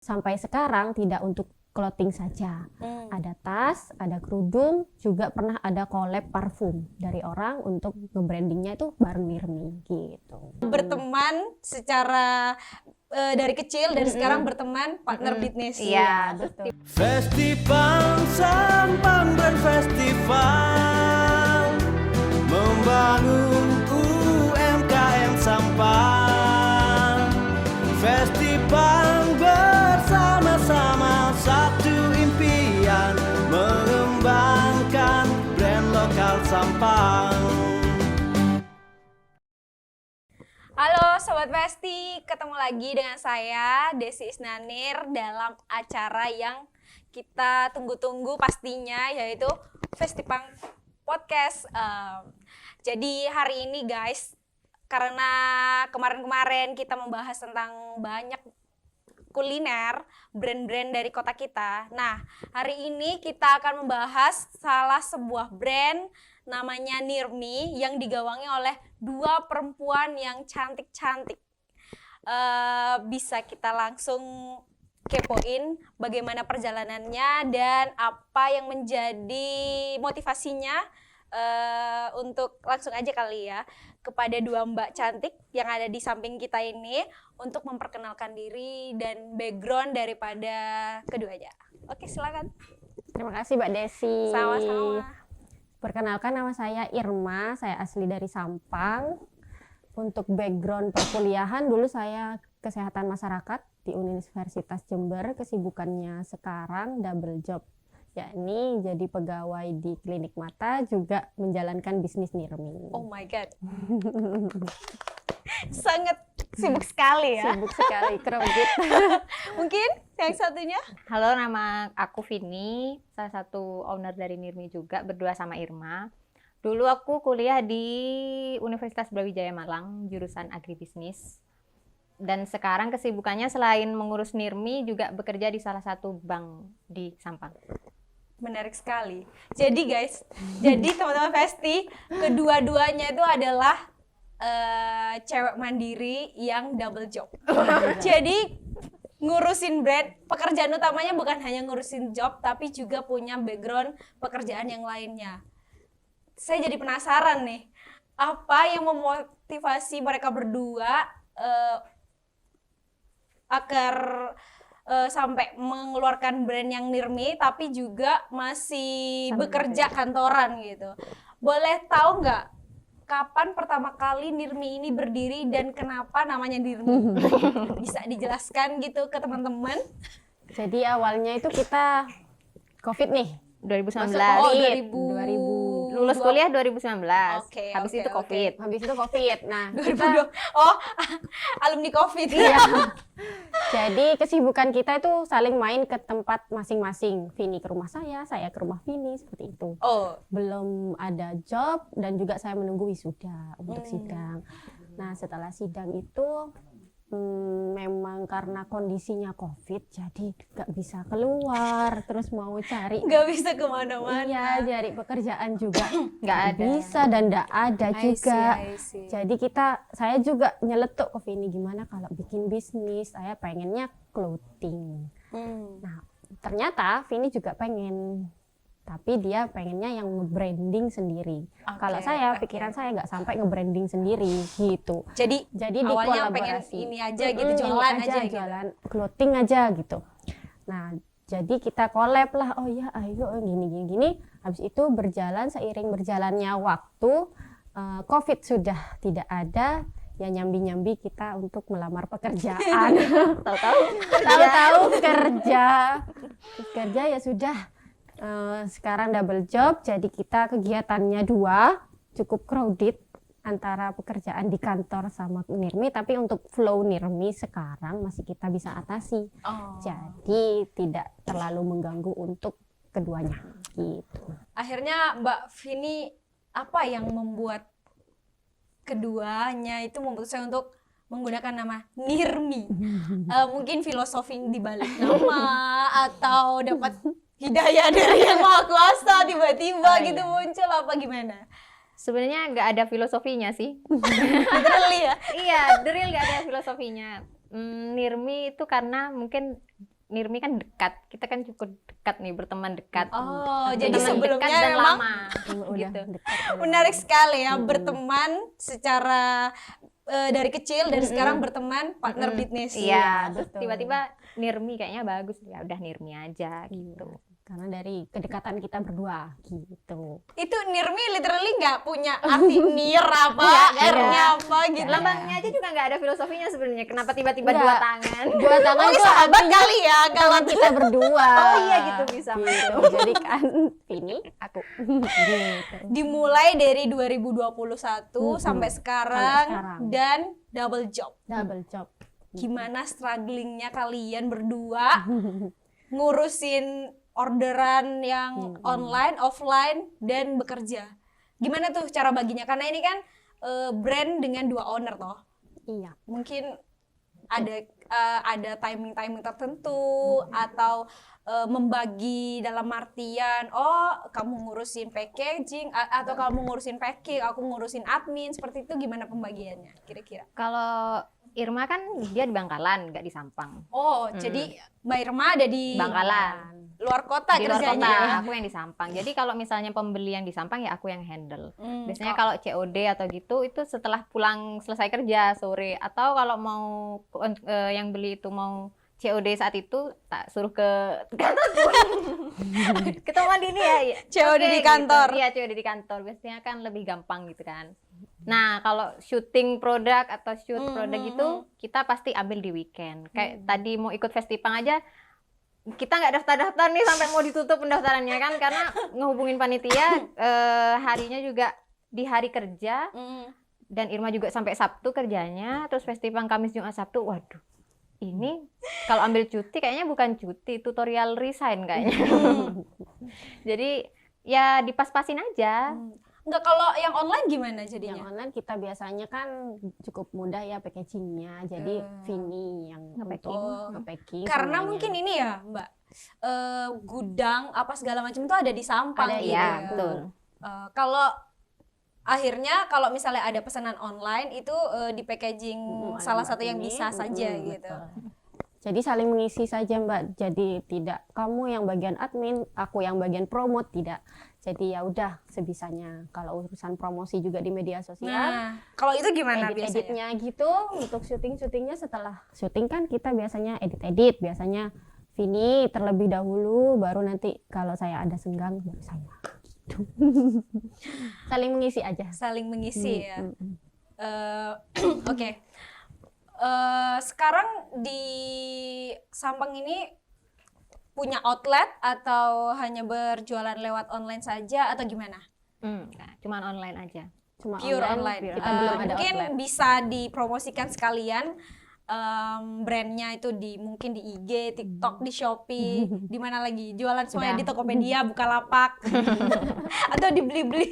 sampai sekarang tidak untuk clothing saja. Ada tas, ada kerudung, juga pernah ada collab parfum dari orang untuk nge-brandingnya itu bareng Nirmi gitu. Berteman secara dari kecil, dari sekarang berteman partner bisnis. Iya, betul. Festival Sampang Brand Festival membangun UMKM Sampang. Festival bersama-sama satu impian, mengembangkan brand lokal Sampang. Halo Sobat Festi, ketemu lagi dengan saya Desi Isnanir dalam acara yang kita tunggu-tunggu pastinya, yaitu Festipang Podcast. Jadi hari ini guys, karena kemarin-kemarin kita membahas tentang banyak kuliner, brand-brand dari kota kita. Nah, hari ini kita akan membahas salah sebuah brand namanya Nirmi yang digawangi oleh dua perempuan yang cantik-cantik. Bisa kita langsung kepoin bagaimana perjalanannya dan apa yang menjadi motivasinya. Untuk langsung aja kali ya kepada dua mbak cantik yang ada di samping kita ini untuk memperkenalkan diri dan background daripada keduanya. Oke, silakan. Terima kasih Mbak Desi. Sama-sama. Perkenalkan, nama saya Irma, saya asli dari Sampang. Untuk background perkuliahan, dulu saya kesehatan masyarakat di Universitas Jember. Kesibukannya sekarang double job, yakni jadi pegawai di klinik mata, juga menjalankan bisnis Nirmi. Oh my god. Sangat sibuk sekali ya. Sibuk sekali, crowded. Mungkin yang satunya? Halo, nama aku Vini, salah satu owner dari Nirmi juga, berdua sama Irma. Dulu aku kuliah di Universitas Brawijaya Malang, jurusan agribisnis. Dan sekarang kesibukannya selain mengurus Nirmi, juga bekerja di salah satu bank di Sampang. Menarik sekali. Jadi guys, jadi teman-teman Festi, kedua-duanya itu adalah cewek mandiri yang double job. Jadi ngurusin brand, pekerjaan utamanya bukan hanya ngurusin job, tapi juga punya background pekerjaan yang lainnya. Saya jadi penasaran nih, apa yang memotivasi mereka berdua agar sampai mengeluarkan brand yang Nirmi, tapi juga masih bekerja kantoran gitu. Boleh tahu nggak kapan pertama kali Nirmi ini berdiri dan kenapa namanya Nirmi? Bisa dijelaskan gitu ke teman-teman? Jadi awalnya itu kita COVID nih. 2019. Oh, 2000. Lulus kuliah 2019. Oke, Habis oke, itu COVID. Habis itu COVID. Nah, 2020. Oh, alumni COVID. Iya. Jadi kesibukan kita itu saling main ke tempat masing-masing. Vini ke rumah saya ke rumah Vini, seperti itu. Oh, Belum ada job dan juga saya menunggu wisuda untuk sidang. Nah, setelah sidang itu memang karena kondisinya COVID, jadi nggak bisa keluar, terus mau cari. nggak bisa kemana-mana. Iya, cari pekerjaan juga Nggak ada. bisa dan nggak ada juga. I see. Jadi saya juga nyeletuk ke Vini, gimana kalau bikin bisnis, saya pengennya clothing. Nah, ternyata Vini juga pengen, tapi dia pengennya yang nge-branding sendiri. Kalau saya, pikiran saya nggak sampai nge-branding sendiri gitu. Jadi awalnya pengen dikolaborasi. ini aja gitu, jualan Ini aja gitu. jualan clothing aja gitu. Nah, jadi kita collab lah, oh ya ayo gini. Habis itu seiring berjalannya waktu, COVID sudah tidak ada, ya nyambi-nyambi kita untuk melamar pekerjaan. Tahu-tahu kerja ya sudah. Sekarang double job, jadi kita kegiatannya dua, cukup crowded antara pekerjaan di kantor sama Nirmi, tapi untuk flow Nirmi sekarang masih kita bisa atasi. Jadi tidak terlalu mengganggu untuk keduanya gitu. Akhirnya Mbak Vini, apa yang membuat keduanya itu memutuskan untuk menggunakan nama Nirmi? Mungkin filosofi di balik nama, atau dapat hidayah dari Yang Maha Kuasa tiba-tiba gitu muncul, apa gimana? Sebenarnya nggak ada filosofinya sih. Literally ya? Iya, the real nggak ada filosofinya. Nirmi itu karena mungkin Nirmi kan dekat, kita kan cukup dekat nih, berteman dekat. Oh, jadi Berteman sebelumnya dekat dan memang lama Udah gitu. dekat. menarik sekali ya berteman secara dari kecil dan sekarang berteman partner bisnis. Iya, terus betul. tiba-tiba Nirmi kayaknya bagus, ya udah Nirmi aja gitu. Karena dari kedekatan kita berdua gitu. Itu Nirmi literally nggak punya arti nir apa, R-nya apa gitu. Lambangnya aja juga nggak ada filosofinya sebenarnya. Kenapa tiba-tiba Nggak. dua tangan? Dua tangan Oh, itu sahabat artinya kali ya kalau tangan kita berdua. Oh iya gitu bisa. Gitu. Jadi kan Vini, aku. Gitu. dimulai dari 2021 sampai sekarang sekarang. dan double job. Double job. Gimana strugglingnya kalian berdua ngurusin orderan yang online, offline, dan bekerja? Gimana tuh cara baginya? Karena ini kan brand dengan 2 owner toh. Iya. Mungkin ada timing tertentu atau membagi dalam artian kamu ngurusin packaging atau kamu ngurusin packing, aku ngurusin admin, seperti itu. Gimana pembagiannya kira-kira? Kalau Irma kan dia di Bangkalan, nggak di Sampang. Jadi Mbak Irma ada di Bangkalan. luar kota Di luar kerjanya. kota, aku yang di Sampang. Jadi kalau misalnya pembeli yang di Sampang ya aku yang handle. Biasanya kalau COD atau gitu itu setelah pulang selesai kerja sore, atau kalau mau yang beli itu mau COD saat itu tak suruh ke kantor. Ketemuan di ini ya. COD di kantor. Gitu. Iya, COD di kantor. Biasanya kan lebih gampang gitu kan. Nah, kalau syuting produk atau shoot produk itu kita pasti ambil di weekend. Kayak tadi mau ikut Festipang aja kita nggak daftar-daftar nih sampai mau ditutup pendaftarannya kan, karena ngehubungin panitia harinya juga di hari kerja, dan Irma juga sampai Sabtu kerjanya, terus Festipang Kamis Jumat Sabtu. Waduh, ini kalau ambil cuti kayaknya bukan cuti, tutorial resign kayaknya. Jadi ya dipas-pasin aja. Enggak, kalau yang online gimana jadinya? Yang online kita biasanya kan cukup mudah ya packagingnya. Jadi Vini yang nge-packing. Karena semuanya. mungkin ini ya Mbak, gudang apa segala macam itu ada di Sampang Ada, gitu Iya, ya. betul. Kalau akhirnya kalau misalnya ada pesanan online itu di packaging salah satu yang bisa saja gitu. Betul. Jadi saling mengisi saja Mbak. Jadi tidak kamu yang bagian admin, aku yang bagian promote, tidak. Jadi ya udah sebisanya. Kalau urusan promosi juga di media sosial, Nah, kalau itu gimana biasanya? edit-editnya gitu. Untuk syuting-syutingnya setelah syuting kan kita biasanya edit-edit. Biasanya Vini terlebih dahulu, baru nanti kalau saya ada senggang baru saya. Gitu. Saling mengisi aja. Saling mengisi ya. Oke. Sekarang di Sampang ini punya outlet atau hanya berjualan lewat online saja atau gimana? Nah, cuman online aja. Cuma Pure online. Kita belum ada Mungkin outlet. bisa dipromosikan sekalian brandnya itu mungkin di IG, TikTok, di Shopee, di mana lagi jualan semuanya di Tokopedia, Bukalapak, atau di Blibli.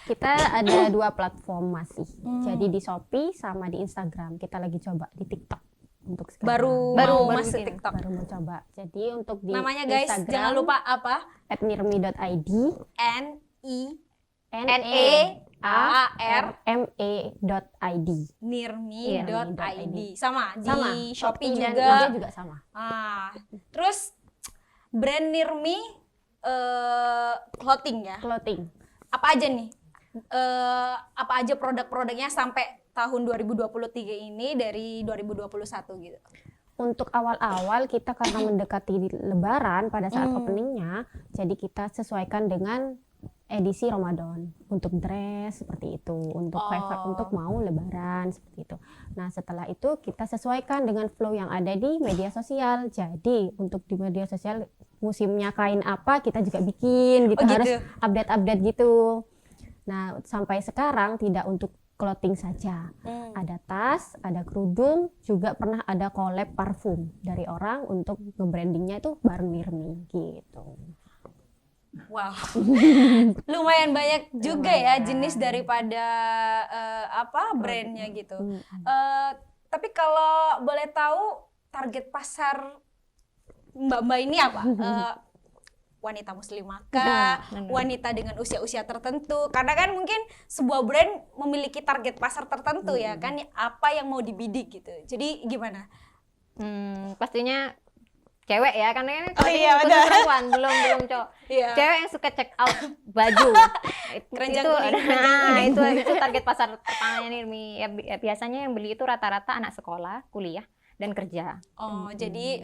Kita ada 2 platform masih. Jadi di Shopee sama di Instagram. Kita lagi coba di TikTok untuk sekarang. Baru baru masuk bikin. TikTok. Baru mau coba. Jadi untuk di Namanya guys, Instagram, jangan lupa apa? @nirmi.id NIRME.id nirmi.id. sama di Sama, Shopee dan juga. IG juga sama. Terus brand Nirmi clothing ya. Clothing. Apa aja nih? Apa aja produk-produknya sampai tahun 2023 ini dari 2021 gitu. Untuk awal-awal kita karena mendekati Lebaran pada saat openingnya, jadi kita sesuaikan dengan edisi Ramadan untuk dress seperti itu, untuk favorite untuk mau Lebaran seperti itu. Nah setelah itu kita sesuaikan dengan flow yang ada di media sosial. Jadi untuk di media sosial musimnya kain apa kita juga bikin gitu, Oh, gitu. harus update-update gitu. Nah sampai sekarang tidak untuk clothing saja, ada tas, ada kerudung, juga pernah ada collab parfum dari orang untuk nge-brandingnya itu bareng Nirmi gitu. Wow, lumayan banyak juga ya jenis daripada brandnya gitu. Tapi kalau boleh tahu target pasar mbak-mbak ini apa? Wanita muslimah kah? Wanita dengan usia-usia tertentu? Karena kan mungkin sebuah brand memiliki target pasar tertentu ya kan, apa yang mau dibidik gitu. Jadi gimana? Pastinya cewek ya, karena kan Oh iya, khusus benar. perempuan, belum cowok. Iya. Cewek yang suka check out baju. Keranjang itu kuning, nah, itu target pasar pertamanya Nirmi. Biasanya yang beli itu rata-rata anak sekolah, kuliah dan kerja. Oh, jadi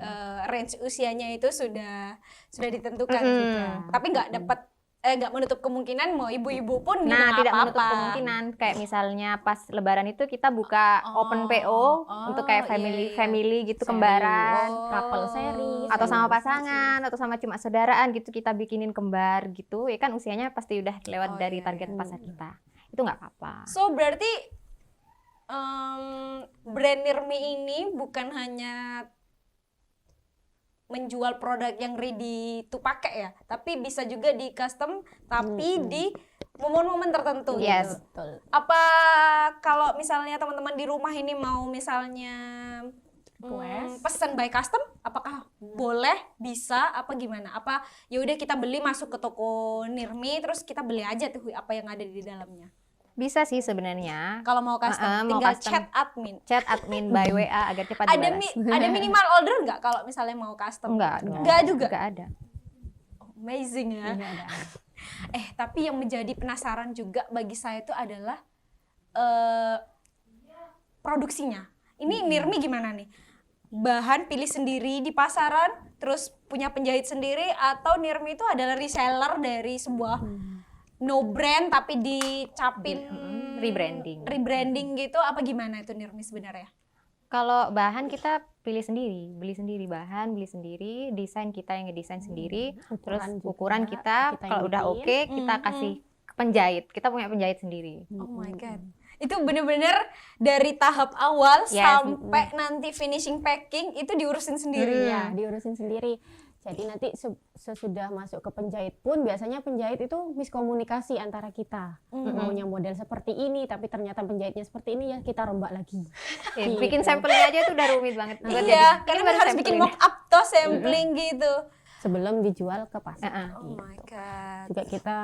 range usianya itu sudah ditentukan Mm-mm. gitu. Tapi nggak menutup kemungkinan mau ibu-ibu pun gitu, Nah, nggak tidak menutup apa-apa. kemungkinan kayak misalnya pas lebaran itu kita buka open PO untuk kayak family gitu, kembaran. couple series Atau sama family pasangan atau sama cuma saudaraan gitu, kita bikinin kembar gitu ya kan, usianya pasti udah lewat Oh, dari iya, target iya. pasar kita, itu nggak apa-apa. So berarti brand Nirmi ini bukan hanya menjual produk yang ready to pakai ya, tapi bisa juga di custom tapi di momen-momen tertentu Yes. gitu. Betul. Apa kalau misalnya teman-teman di rumah ini mau misalnya pesan by custom, apakah boleh, bisa, apa gimana? Apa ya udah kita beli masuk ke toko Nirmi terus kita beli aja tuh apa yang ada di dalamnya? Bisa sih sebenarnya. Kalau mau custom Mau tinggal custom. chat admin. Admin by WA agar cepat Ada dibalas. ada minimal order nggak kalau misalnya mau custom? Enggak dong. Enggak juga. Enggak ada. Amazing ya. Iya, ada. Tapi yang menjadi penasaran juga bagi saya itu adalah produksinya. Ini Nirmi gimana nih? Bahan pilih sendiri di pasaran, terus punya penjahit sendiri, atau Nirmi itu adalah reseller dari sebuah no brand tapi dicapin rebranding gitu, apa gimana itu Nirmi sebenarnya? Kalau bahan kita pilih sendiri, beli sendiri bahan, beli sendiri, desain kita yang ngedesain sendiri, terus Ukuran juga ukuran kita kita yang kalau udah bikin. oke kita kasih ke penjahit. Kita punya penjahit sendiri. Oh my god. Itu bener-bener dari tahap awal Yes. sampai nanti finishing packing itu diurusin sendiri ya. Ya, diurusin sendiri. Jadi nanti sesudah masuk ke penjahit pun biasanya penjahit itu miskomunikasi antara kita. Maunya model seperti ini tapi ternyata penjahitnya seperti ini, ya kita rombak lagi. Ya, Gitu. bikin sampelnya aja itu udah rumit banget. Buat Iya, jadi- karena ini baru harus bikin sampelnya. mock up toh sampling gitu. Sebelum dijual ke pasar. Oh my god. Juga kita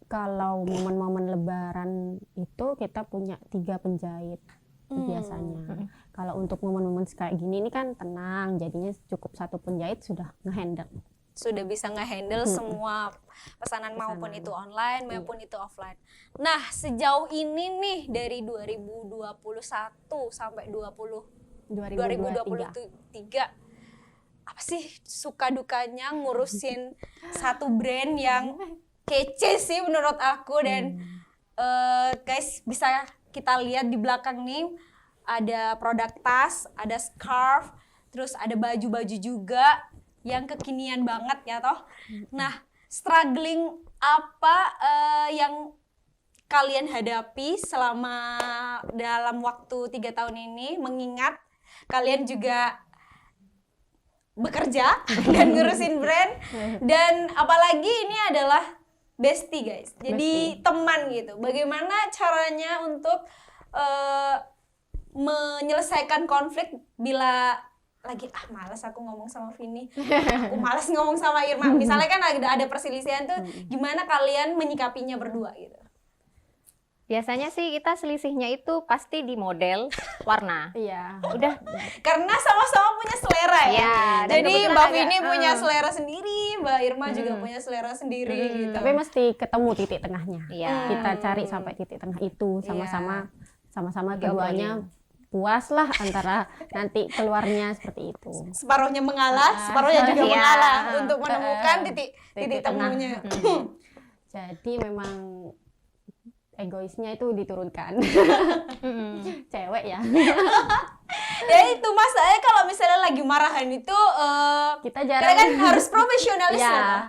kalau momen-momen lebaran itu kita punya 3 penjahit biasanya. Kalau untuk momen-momen kayak gini ini kan tenang, jadinya cukup 1 penjahit sudah ngehandle. Sudah bisa ngehandle semua pesanan maupun itu online maupun itu offline. Nah, sejauh ini nih dari 2021 sampai 2023 apa sih suka dukanya ngurusin satu brand yang kece sih menurut aku, dan guys bisa kita lihat di belakang nih ada produk tas, ada scarf, terus ada baju-baju juga yang kekinian banget ya toh. Nah, struggling apa yang kalian hadapi selama dalam waktu 3 tahun ini, mengingat kalian juga bekerja dan ngurusin brand, dan apalagi ini adalah bestie guys, jadi teman gitu. Bagaimana caranya untuk menyelesaikan konflik bila lagi malas aku ngomong sama Vini, aku malas ngomong sama Irma, misalnya kan ada perselisihan tuh, gimana kalian menyikapinya berdua gitu? Biasanya sih kita selisihnya itu pasti di model, warna. Iya. Udah. Karena sama-sama punya selera ya. Iya, dan Jadi kebetulan Mbak agak- Vini punya selera sendiri, Mbak Irma juga punya selera sendiri gitu. Tapi mesti ketemu titik tengahnya. Iya. Kita cari sampai titik tengah itu, sama-sama Diobrolin. keduanya puas lah, antara nanti keluarnya seperti itu. Separuhnya mengalah, separuhnya juga Iya. mengalah untuk menemukan titik tengah. temunya. Jadi memang egoisnya itu diturunkan. Cewek ya. Ya itu masalahnya kalau misalnya lagi marahan itu Kita kita jarang kan harus profesionalis Ya. lah.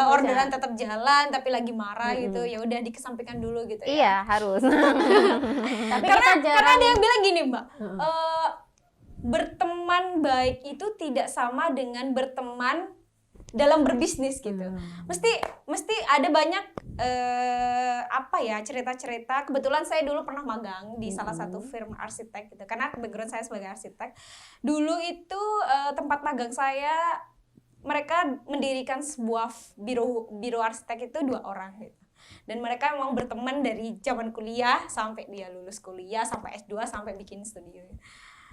Orderan tetap jalan tapi lagi marah gitu, ya udah dikesampingkan dulu gitu ya. Iya, harus. tapi Karena kita jarang ada yang bilang gini Mbak, berteman baik itu tidak sama dengan berteman dalam berbisnis gitu. Mesti ada banyak cerita-cerita. Kebetulan saya dulu pernah magang di salah satu firm arsitek gitu. Karena background saya sebagai arsitek. Dulu itu tempat magang saya, mereka mendirikan sebuah biro arsitek itu 2 orang gitu. Dan mereka memang berteman dari zaman kuliah sampai dia lulus kuliah, sampai S2, sampai bikin studio.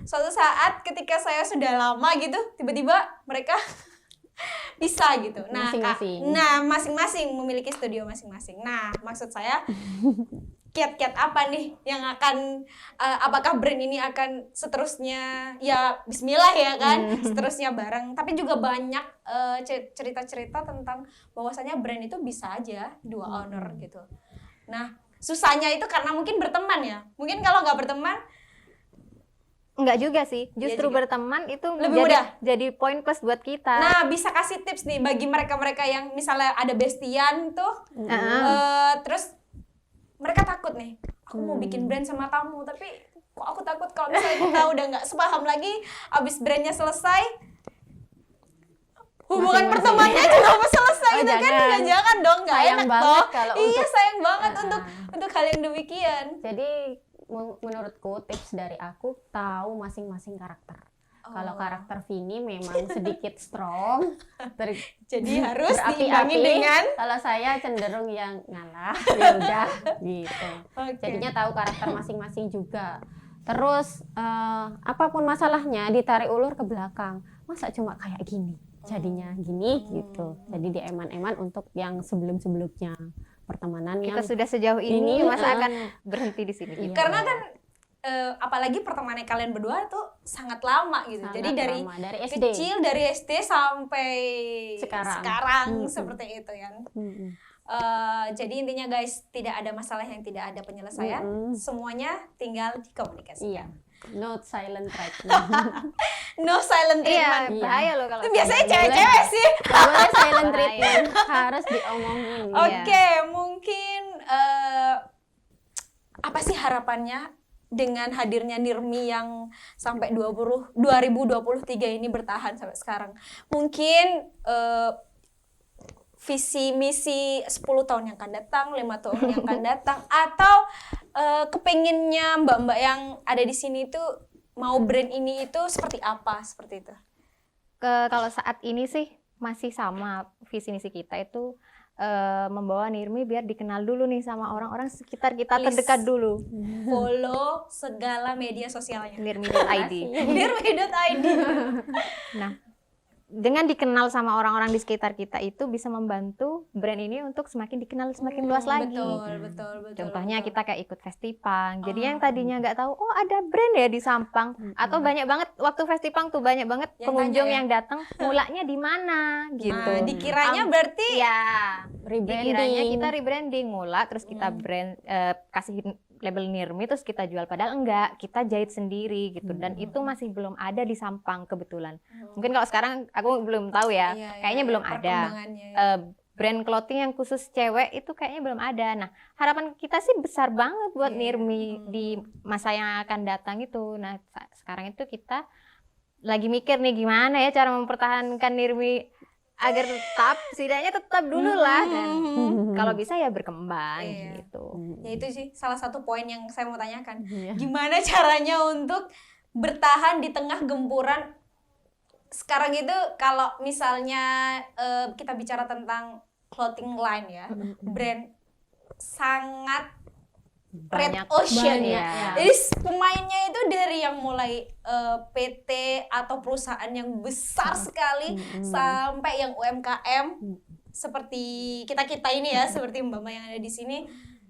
suatu saat ketika saya sudah lama gitu, tiba-tiba mereka bisa gitu. Nah, Masing-masing. masing-masing memiliki studio masing-masing. Nah, maksud saya kiat-kiat apa nih yang akan apakah brand ini akan seterusnya ya bismillah ya kan, seterusnya bareng. Tapi juga banyak cerita-cerita tentang bahwasanya brand itu bisa aja dua owner gitu. Nah, susahnya itu karena mungkin berteman ya. Mungkin kalau nggak berteman Enggak juga sih, justru juga. berteman itu Lebih mudah. jadi poin plus buat kita. Nah, bisa kasih tips nih bagi mereka-mereka yang misalnya ada bestian tuh, terus mereka takut nih, aku mau bikin brand sama kamu, tapi kok aku takut kalau misalnya kita udah nggak sepaham lagi, abis brandnya selesai, hubungan Masing-masing. pertemanannya juga mau selesai Oh, gitu kan, jangan. jangan dong, nggak Sayang enak banget toh. kalau Iya, untuk- sayang banget Ah. untuk hal yang demikian. Jadi menurutku tips dari aku tahu masing-masing karakter. Kalau karakter Vini memang sedikit strong, Jadi harus berapi-api. diimbangi dengan Kalau saya cenderung yang ngalah, ya udah gitu. Oke. Jadinya tahu karakter masing-masing juga. Terus apapun masalahnya ditarik ulur ke belakang. Masa cuma kayak gini, jadinya gini gitu. Jadi dieman-eman untuk yang sebelum-sebelumnya pertemanan Kita yang sudah sejauh ini, Ini, masa akan berhenti di sini? Iya. Karena kan apalagi pertemanannya kalian berdua tuh sangat lama gitu. sangat Jadi dari lama, dari SD. kecil dari SD sampai Sekarang. seperti itu kan. Mm-mm. Jadi intinya guys, tidak ada masalah yang tidak ada penyelesaian. Semuanya tinggal dikomunikasi. Iya. No silent treatment. No silent Iya, treatment. bahaya loh kalau Itu biasanya Nggak boleh. cewek-cewek sih. Nggak boleh silent Bahaya. treatment, harus diomongin. Oke, mungkin apa sih harapannya dengan hadirnya Nirmi yang sampai 2023 ini bertahan sampai sekarang? Mungkin visi misi 10 tahun yang akan datang, 5 tahun yang akan datang, atau kepengennya mbak-mbak yang ada di sini itu mau brand ini itu seperti apa, seperti itu? Kalau saat ini sih masih sama visi misi kita itu membawa Nirmi biar dikenal dulu nih sama orang-orang sekitar kita Please. terdekat dulu. Follow segala media sosialnya. Nirmi.id. Nirmi.id. Nah, dengan dikenal sama orang-orang di sekitar kita itu bisa membantu brand ini untuk semakin dikenal semakin luas lagi. Betul. Contohnya kita kayak ikut Festipang. Jadi yang tadinya nggak tahu, oh ada brand ya di Sampang. Atau banyak banget waktu Festipang tuh banyak banget Yang pengunjung tanya ya? yang datang, mulanya di mana gitu. Nah, dikiranya berarti ya Rebranding. dikiranya kita rebranding mula terus kita brand kasih label Nirmi terus kita jual, padahal enggak, kita jahit sendiri gitu. Dan itu masih belum ada di Sampang kebetulan. Mungkin kalau sekarang aku belum tahu ya. Iya, Kayaknya belum ada. perkembangannya. Brand clothing yang khusus cewek itu kayaknya belum ada. Nah, harapan kita sih besar banget buat Iya. Nirmi di masa yang akan datang itu. Nah, sekarang itu kita lagi mikir nih gimana ya cara mempertahankan Nirmi agar setidaknya tetap dulu lah, dan kalau bisa ya berkembang Iya. gitu. Ya itu sih salah satu poin yang saya mau tanyakan. Iya. Gimana caranya untuk bertahan di tengah gempuran sekarang itu? Kalau misalnya kita bicara tentang clothing line ya, brand sangat red Banyak. ocean Banyak, ya. ya. Jadi pemainnya itu dari yang mulai PT atau perusahaan yang besar sekali sampai yang UMKM seperti kita ini ya, seperti mbak-mbak yang ada di sini.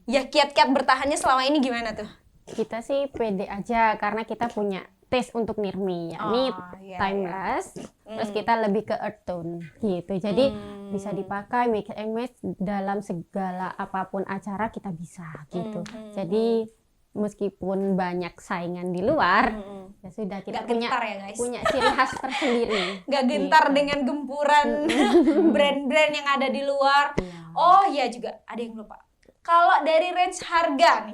Ya kiat-kiat bertahannya selama ini gimana tuh? Kita sih pede aja karena kita punya taste untuk Nirmi, yakni iya, timeless. Terus kita lebih ke earth tone gitu. Jadi bisa dipakai mix and match dalam segala apapun acara kita bisa gitu. Jadi meskipun banyak saingan di luar, ya sudah kita Nggak punya gentar ya guys, punya ciri khas tersendiri. nggak gentar Gitu. dengan gempuran brand-brand yang ada di luar. Iya. Oh iya, juga ada yang lupa. Kalau dari range harga nih,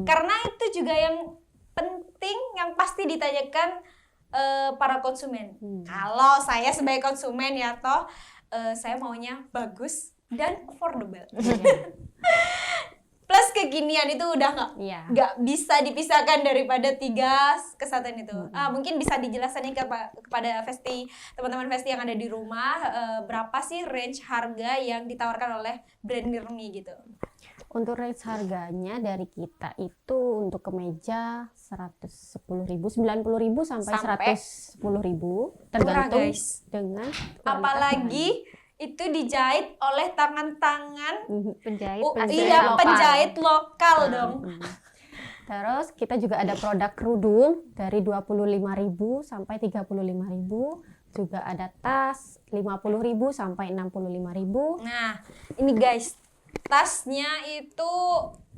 karena itu juga yang penting, yang pasti ditanyakan para konsumen. Kalau saya sebagai konsumen ya toh, saya maunya bagus dan affordable. Plus kekinian itu udah Iya. nggak bisa dipisahkan daripada 3 kesatuan itu. Mungkin bisa dijelaskan nih kepada teman-teman Festi yang ada di rumah, berapa sih range harga yang ditawarkan oleh brand Nirmi gitu? Untuk range harganya dari kita itu untuk kemeja 110.000, 90.000 sampai Sampai? 110.000 Murah, tergantung guys. dengan kualitas Apalagi itu dijahit oleh tangan-tangan Penjahit, iya, lokal. penjahit lokal dong. bahannya. Terus kita juga ada produk kerudung dari 25.000 sampai 35.000, juga ada tas 50.000 sampai 65.000. Nah, ini guys, tasnya itu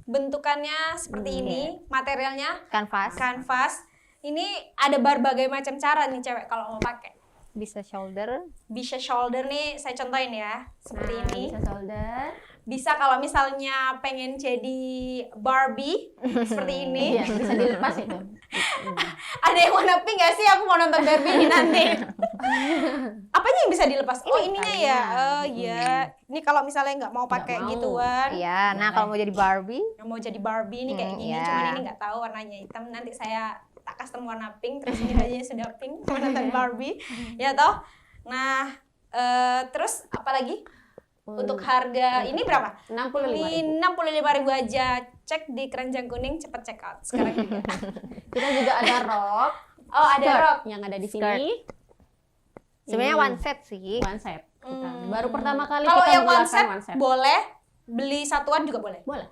bentukannya seperti ini, materialnya kanvas. Ini ada berbagai macam cara nih cewek kalau mau pakai. bisa shoulder. Bisa shoulder nih, saya contohin ya, seperti Nah, ini. bisa shoulder. Bisa kalau misalnya pengen jadi Barbie seperti ini. Iya, bisa dilepas itu. Ada yang warna pink nggak sih? Aku mau nonton Barbie ini nanti. Apanya yang bisa dilepas? Oh, ininya ya. Oh iya. Ini kalau misalnya nggak mau pakai mau. gituan. Iya, nah kalau mau jadi Barbie, Yang mau jadi Barbie ini kayak gini, iya. cuman ini nggak tahu warnanya hitam. Nanti saya tak custom warna pink, terus ini aja sudah pink, mau nonton Barbie, ya toh. Nah, terus apa lagi? Untuk harga ini berapa? 65.000. Ini 65.000 aja. Cek di keranjang kuning, cepet check out sekarang juga. Kita juga ada rok. Oh, ada skirt rok. yang ada di Skirt. sini. sebenarnya Ini one set sih. one set. Kita. Baru pertama kali Kalau kita yang one mengeluarkan set, boleh, beli satuan juga boleh. Boleh.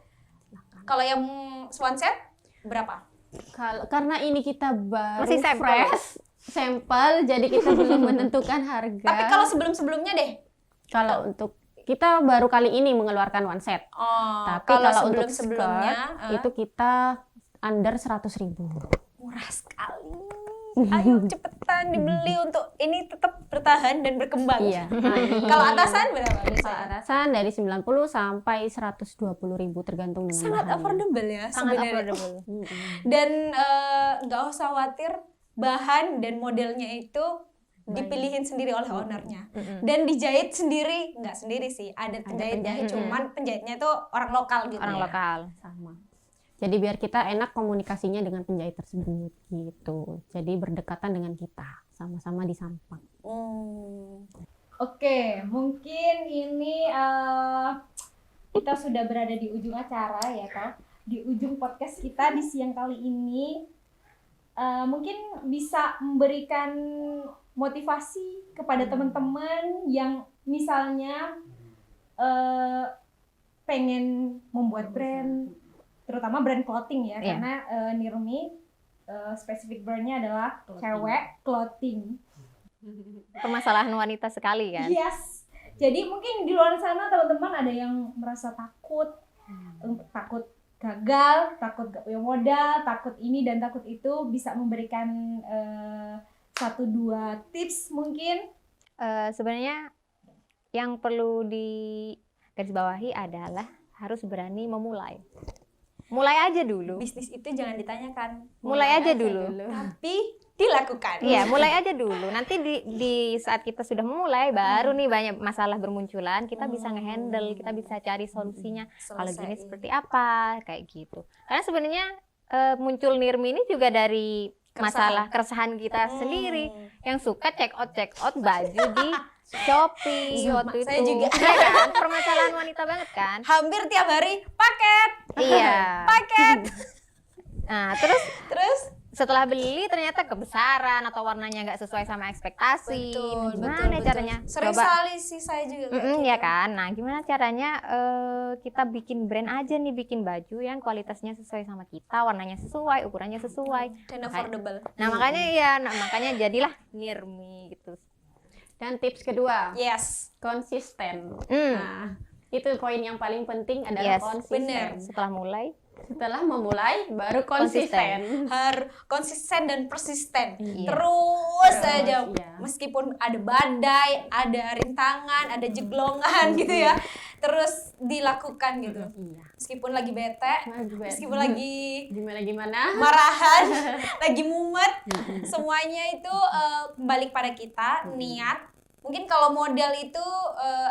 Kalau yang one set berapa? Karena ini kita baru Masih sampel. fresh, sampel, jadi kita belum menentukan harga. Tapi kalau sebelum-sebelumnya deh. Kalau untuk kita baru kali ini mengeluarkan one set. Oh, Tapi kalau kalau untuk sebelum-sebelumnya skirt, itu kita under 100.000. murah sekali. Ayo cepetan dibeli untuk ini tetap bertahan dan berkembang. Iya. Kalau atasan berapa Kalau biasanya? atasan dari 90 sampai 120.000 tergantung dengan Sangat bahannya. affordable ya Sangat sebenarnya. affordable. Dan nggak usah khawatir bahan dan modelnya itu dipilihin sendiri oleh ownernya. Dan dijahit sendiri, nggak sendiri sih, ada penjahitnya, cuman penjahitnya itu orang lokal gitu. Orang ya. lokal. Sama. Jadi biar kita enak komunikasinya dengan penjahit tersebut gitu. Jadi berdekatan dengan kita, sama-sama di Sampang. Oke, mungkin ini kita sudah berada di ujung acara ya Kak. Di ujung podcast kita di siang kali ini. Mungkin bisa memberikan motivasi kepada teman-teman yang misalnya pengen membuat brand, terutama brand clothing ya, Iya. karena Nirmi spesifik brandnya adalah cewek clothing. Permasalahan wanita sekali kan. Yes. Jadi mungkin di luar sana teman-teman ada yang merasa takut, takut gagal, takut gak punya modal, takut ini dan takut itu, bisa memberikan 1-2 tips mungkin. Sebenarnya yang perlu digarisbawahi adalah harus berani memulai. Mulai aja dulu. Bisnis itu jangan ditanyakan, Mulai aja dulu. tapi dilakukan. Iya, mulai aja dulu. Nanti di saat kita sudah memulai, baru nih banyak masalah bermunculan, kita bisa ngehandle, kita bisa cari solusinya. Kalau gini seperti apa, kayak gitu. Karena sebenarnya muncul Nirmi ini juga dari masalah keresahan kita sendiri, yang suka check out baju di Shopee waktu itu. saya juga. Iya kan? Permasalahan wanita banget kan? Hampir tiap hari paket. Iya. Paket. Nah, terus Terus setelah beli ternyata kebesaran atau warnanya nggak sesuai sama ekspektasi. Gimana caranya? Sering sekali sih saya juga kayak gitu. Ya kan. Nah, gimana caranya kita bikin brand aja nih, bikin baju yang kualitasnya sesuai sama kita, warnanya sesuai, ukurannya sesuai. Dan affordable. Nah, makanya jadilah Nirmi gitu. Dan tips kedua, Yes. konsisten. Nah, itu poin yang paling penting adalah Yes, konsisten. bener. Setelah mulai Setelah memulai, baru konsisten. Harus konsisten dan persisten. Iya. Terus aja. iya. Meskipun ada badai, ada rintangan, ada jeglongan gitu ya. Terus dilakukan gitu. Iya. Meskipun lagi bete, meskipun lagi Gimana? marahan, lagi mumet, semuanya itu kembali pada kita, niat. Mungkin kalau modal itu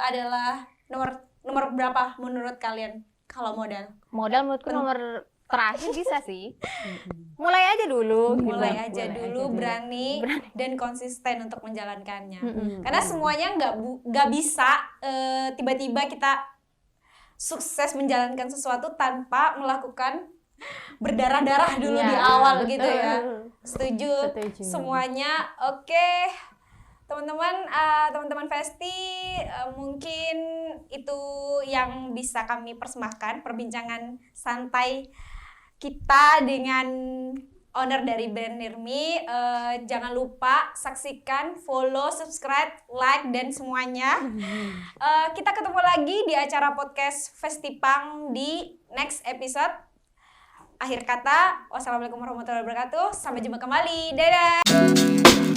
adalah nomor berapa menurut kalian? Kalau modal menurutku nomor terakhir bisa sih. Mulai aja dulu. mulai gitu. aja dulu, berani dan konsisten untuk menjalankannya. Karena semuanya nggak bisa tiba-tiba kita sukses menjalankan sesuatu tanpa melakukan berdarah-darah dulu Iya, di awal betul. gitu ya. Setuju. Setuju. Semuanya oke. Teman-teman Festi, mungkin itu yang bisa kami persembahkan perbincangan santai kita dengan owner dari brand Nirmi. Jangan lupa saksikan, follow, subscribe, like dan semuanya. Kita ketemu lagi di acara podcast Festipang di next episode. Akhir kata, wassalamualaikum warahmatullahi wabarakatuh. Sampai jumpa kembali. Dadah.